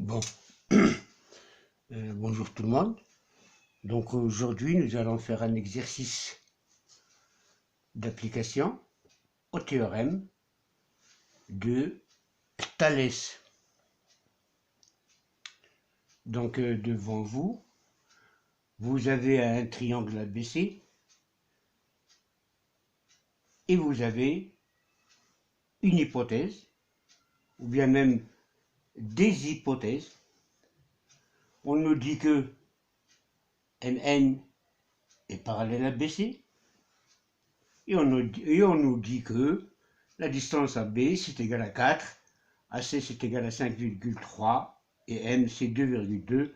Bon, bonjour tout le monde. Donc aujourd'hui, nous allons faire un exercice d'application au théorème de Thalès. Donc devant vous, vous avez un triangle ABC et vous avez une hypothèse, ou bien même des hypothèses. On nous dit que MN est parallèle à BC, et on nous dit que la distance AB c'est égal à 4, AC c'est égal à 5,3, et M c'est 2,2,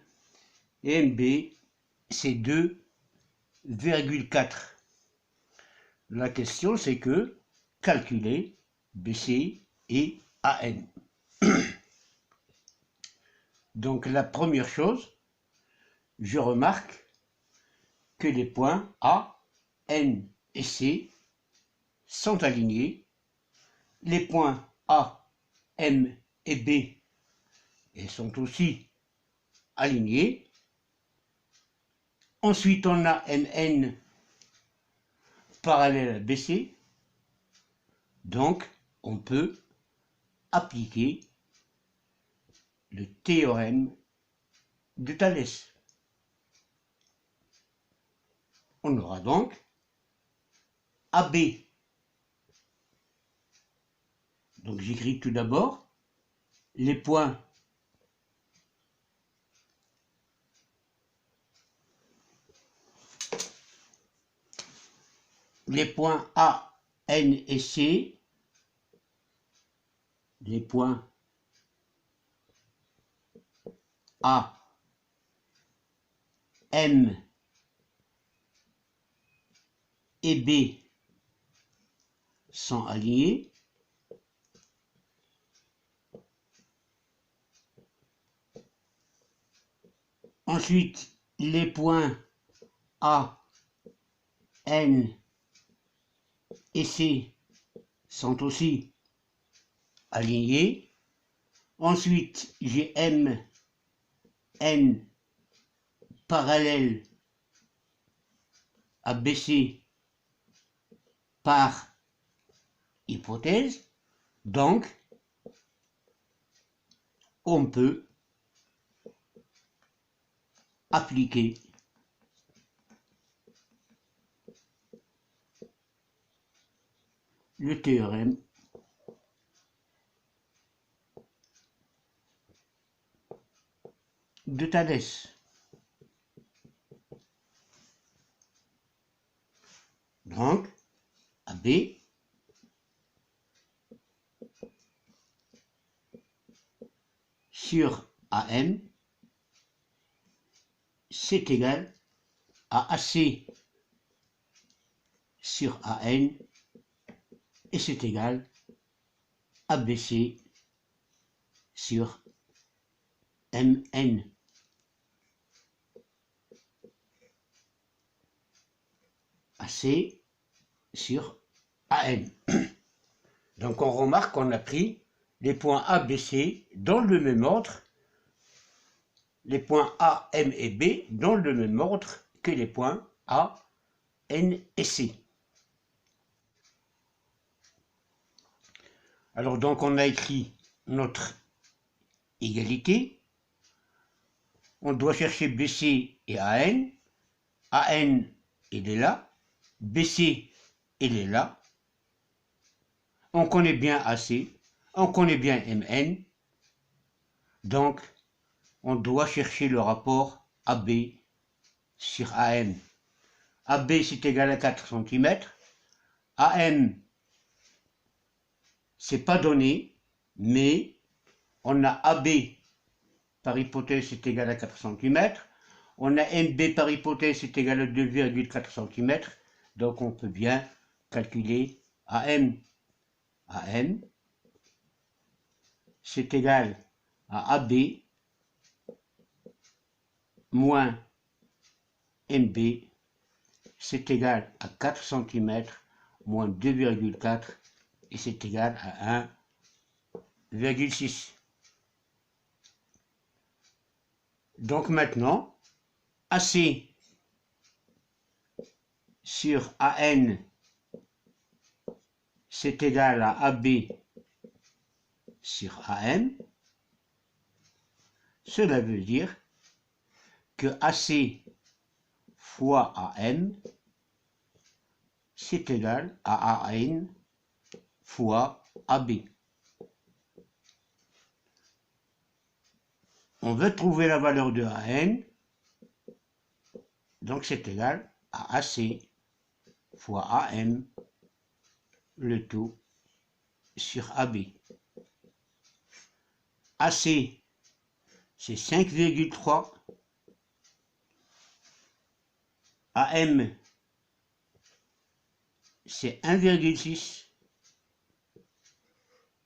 et MB c'est 2,4. La question c'est que calculer BC et AN. Donc la première chose, je remarque que les points A, N et C sont alignés. Les points A, M et B sont aussi alignés. Ensuite, on a MN parallèle à BC. Donc, on peut appliquer le théorème de Thalès. On aura donc AB. Donc j'écris tout d'abord les points A, N et C, les points A, M et B sont alignés. Ensuite, les points A, N et C sont aussi alignés. Ensuite, j'ai M, N parallèle à BC par hypothèse. Donc, on peut appliquer le théorème de Thalès. Donc, AB sur AM, c'est égal à AC sur AN, et c'est égal à BC sur MN. AC sur AN. Donc on remarque qu'on a pris les points A, B, C dans le même ordre, les points A, M et B dans le même ordre que les points A, N et C. Alors donc on a écrit notre égalité. On doit chercher BC et AN. AN, il est là. BC, il est là. On connaît bien AC. On connaît bien MN. Donc, on doit chercher le rapport AB sur AM. AB, c'est égal à 4 cm. AM, c'est pas donné, mais on a AB par hypothèse, c'est égal à 4 cm. On a MB par hypothèse, c'est égal à 2,4 cm. Donc, on peut bien calculer AM. AM, c'est égal à AB moins MB, c'est égal à 4 cm moins 2,4, et c'est égal à 1,6. Donc maintenant, AC sur AN, c'est égal à AB sur AM. Cela veut dire que AC fois AM, c'est égal à AN fois AB. On veut trouver la valeur de AN, donc c'est égal à AC fois AM, le tout sur AB. AC, c'est 5,3. AM, c'est 1,6.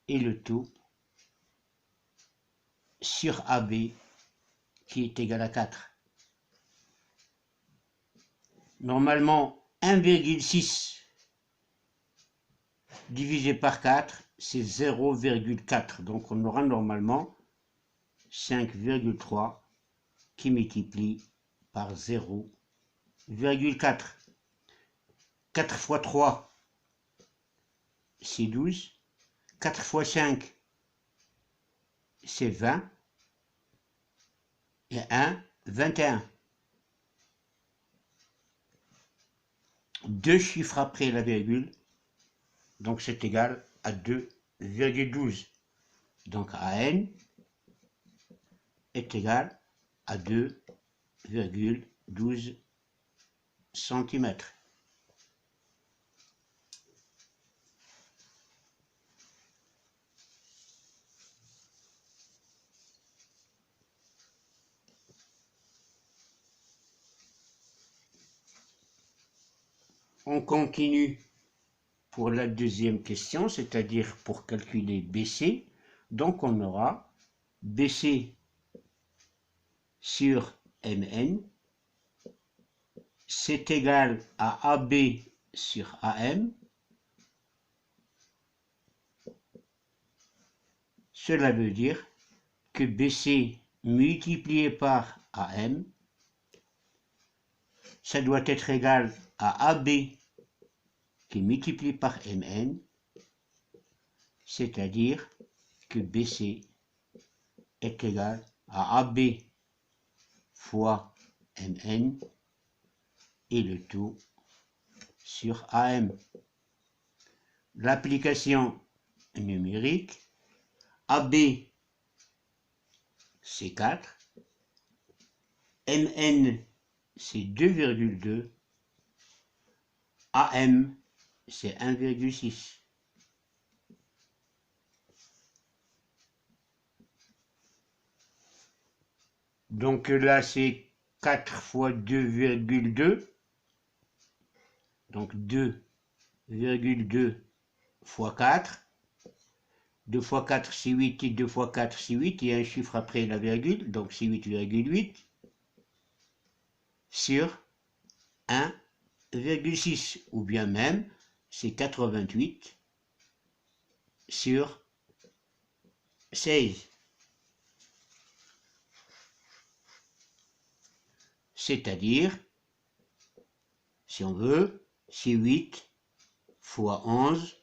Et le tout sur AB qui est égal à 4. Normalement, 1,6 divisé par 4, c'est 0,4. Donc on aura normalement 5,3 qui multiplie par 0,4. 4 fois 3, c'est 12. 4 fois 5, c'est 20. Et 1, 21. Deux chiffres après la virgule, donc c'est égal à 2,12. Donc AN est égal à 2,12 cm. On continue pour la deuxième question, c'est-à-dire pour calculer BC. Donc on aura BC sur MN, c'est égal à AB sur AM. Cela veut dire que BC multiplié par AM, ça doit être égal à AB qui est multiplié par MN, c'est-à-dire que BC est égal à AB fois MN et le tout sur AM. L'application numérique, AB c'est 4, MN c'est 2,2, AM c'est 1,6. Donc là c'est 4 fois 2,2, donc 2,2 fois 4. 2 fois 4 c'est 8 et 2 fois 4 c'est 8, il y a un chiffre après la virgule, donc c'est 8,8 sur 1,6, ou bien même c'est 88 sur 16. C'est-à-dire, si on veut, c'est 8 fois 11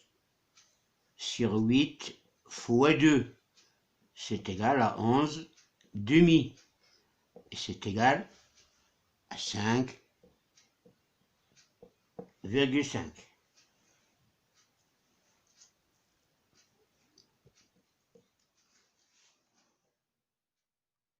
sur 8 fois 2. C'est égal à 11 demi. Et c'est égal à 5,5.